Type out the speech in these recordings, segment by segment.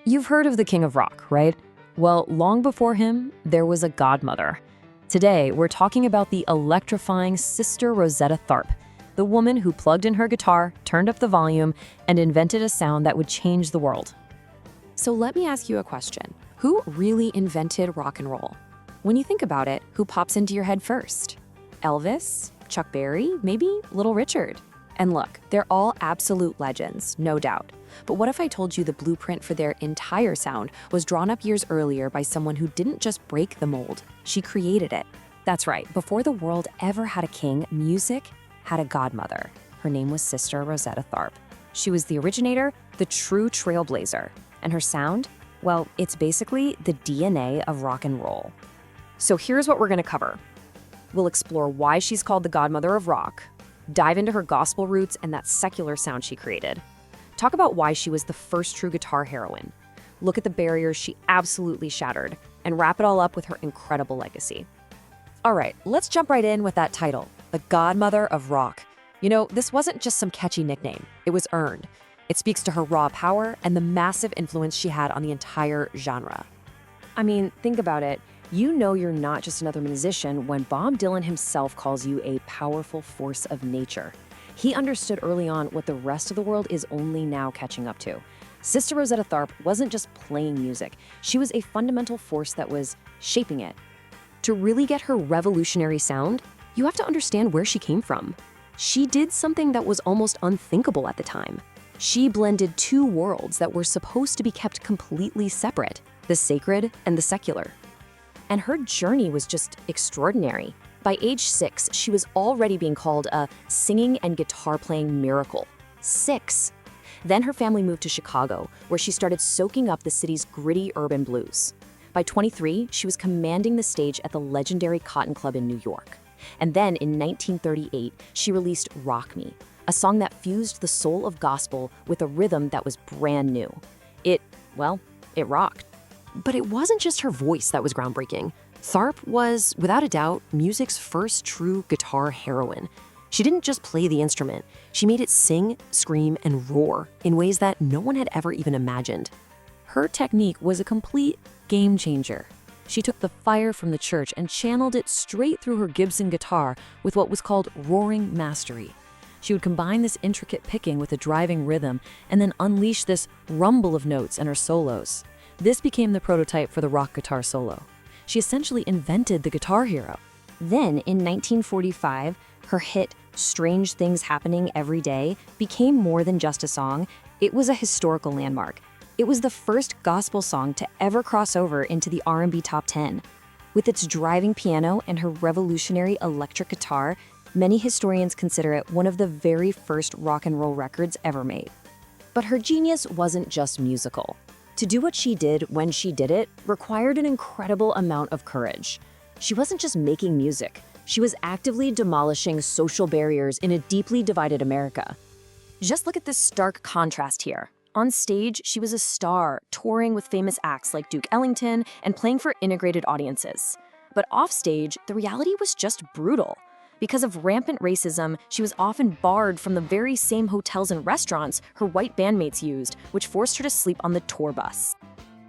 You've heard of the King of Rock, right? Well, long before him, there was a godmother. Today, we're talking about the electrifying Sister Rosetta Tharpe, the woman who plugged in her guitar, turned up the volume, and invented a sound that would change the world. So let me ask you a question. Who really invented rock and roll? When you think about it, who pops into your head first? Elvis? Chuck Berry? Maybe Little Richard? And look, they're all absolute legends, no doubt. But what if I told you the blueprint for their entire sound was drawn up years earlier by someone who didn't just break the mold, she created it? That's right, before the world ever had a king, music had a godmother. Her name was Sister Rosetta Tharpe. She was the originator, the true trailblazer. And her sound? Well, it's basically the DNA of rock and roll. So here's what we're gonna cover. We'll explore why she's called the Godmother of Rock, dive into her gospel roots and that secular sound she created, talk about why she was the first true guitar heroine, look at the barriers she absolutely shattered, and wrap it all up with her incredible legacy. All right, let's jump right in with that title, the Godmother of Rock. You know, this wasn't just some catchy nickname, it was earned. It speaks to her raw power and the massive influence she had on the entire genre. I mean, think about it. You know you're not just another musician when Bob Dylan himself calls you a powerful force of nature. He understood early on what the rest of the world is only now catching up to. Sister Rosetta Tharpe wasn't just playing music. She was a fundamental force that was shaping it. To really get her revolutionary sound, you have to understand where she came from. She did something that was almost unthinkable at the time. She blended two worlds that were supposed to be kept completely separate, the sacred and the secular. And her journey was just extraordinary. By age 6, she was already being called a singing and guitar playing miracle. 6. Then her family moved to Chicago, where she started soaking up the city's gritty urban blues. By 23, she was commanding the stage at the legendary Cotton Club in New York. And then in 1938, she released Rock Me, a song that fused the soul of gospel with a rhythm that was brand new. It rocked. But it wasn't just her voice that was groundbreaking. Tharpe was, without a doubt, music's first true guitar heroine. She didn't just play the instrument, she made it sing, scream, and roar in ways that no one had ever even imagined. Her technique was a complete game changer. She took the fire from the church and channeled it straight through her Gibson guitar with what was called roaring mastery. She would combine this intricate picking with a driving rhythm and then unleash this rumble of notes in her solos. This became the prototype for the rock guitar solo. She essentially invented the guitar hero. Then, in 1945, her hit Strange Things Happening Every Day became more than just a song. It was a historical landmark. It was the first gospel song to ever cross over into the R&B top 10. With its driving piano and her revolutionary electric guitar, many historians consider it one of the very first rock and roll records ever made. But her genius wasn't just musical. To do what she did when she did it required an incredible amount of courage. She wasn't just making music, she was actively demolishing social barriers in a deeply divided America. Just look at this stark contrast here. On stage, she was a star, touring with famous acts like Duke Ellington and playing for integrated audiences. But offstage, the reality was just brutal. Because of rampant racism, she was often barred from the very same hotels and restaurants her white bandmates used, which forced her to sleep on the tour bus.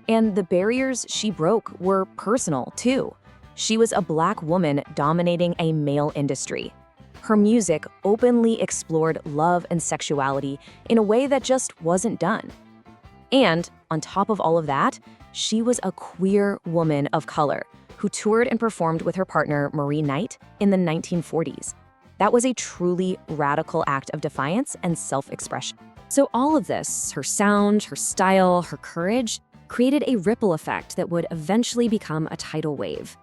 And the barriers she broke were personal, too. She was a Black woman dominating a male industry. Her music openly explored love and sexuality in a way that just wasn't done. And, on top of all of that, she was a queer woman of color who toured and performed with her partner Marie Knight in the 1940s. That was a truly radical act of defiance and self-expression. So all of this, her sound, her style, her courage, created a ripple effect that would eventually become a tidal wave.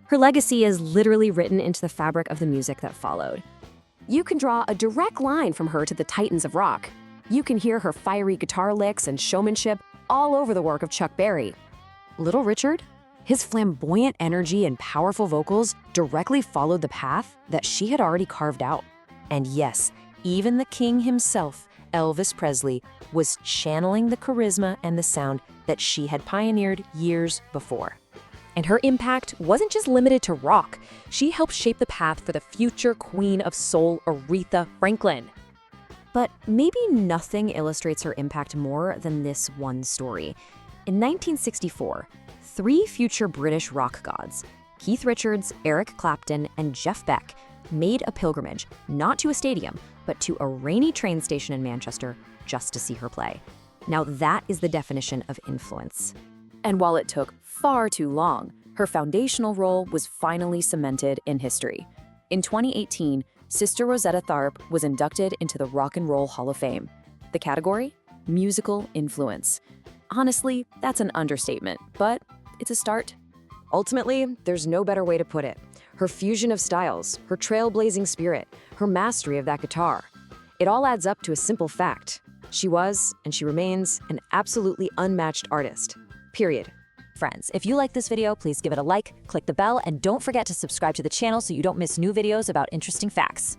Her legacy is literally written into the fabric of the music that followed. You can draw a direct line from her to the titans of rock. You can hear her fiery guitar licks and showmanship all over the work of Chuck Berry. Little Richard? His flamboyant energy and powerful vocals directly followed the path that she had already carved out. And yes, even the king himself, Elvis Presley, was channeling the charisma and the sound that she had pioneered years before. And her impact wasn't just limited to rock. She helped shape the path for the future queen of soul, Aretha Franklin. But maybe nothing illustrates her impact more than this one story. In 1964, three future British rock gods, Keith Richards, Eric Clapton, and Jeff Beck, made a pilgrimage, not to a stadium, but to a rainy train station in Manchester just to see her play. Now that is the definition of influence. And while it took far too long, her foundational role was finally cemented in history. In 2018, Sister Rosetta Tharpe was inducted into the Rock and Roll Hall of Fame. The category? Musical influence. Honestly, that's an understatement, but it's a start. Ultimately, there's no better way to put it. Her fusion of styles, her trailblazing spirit, her mastery of that guitar. It all adds up to a simple fact. She was, and she remains, an absolutely unmatched artist. Period. Friends, if you like this video, please give it a like, click the bell, and don't forget to subscribe to the channel so you don't miss new videos about interesting facts.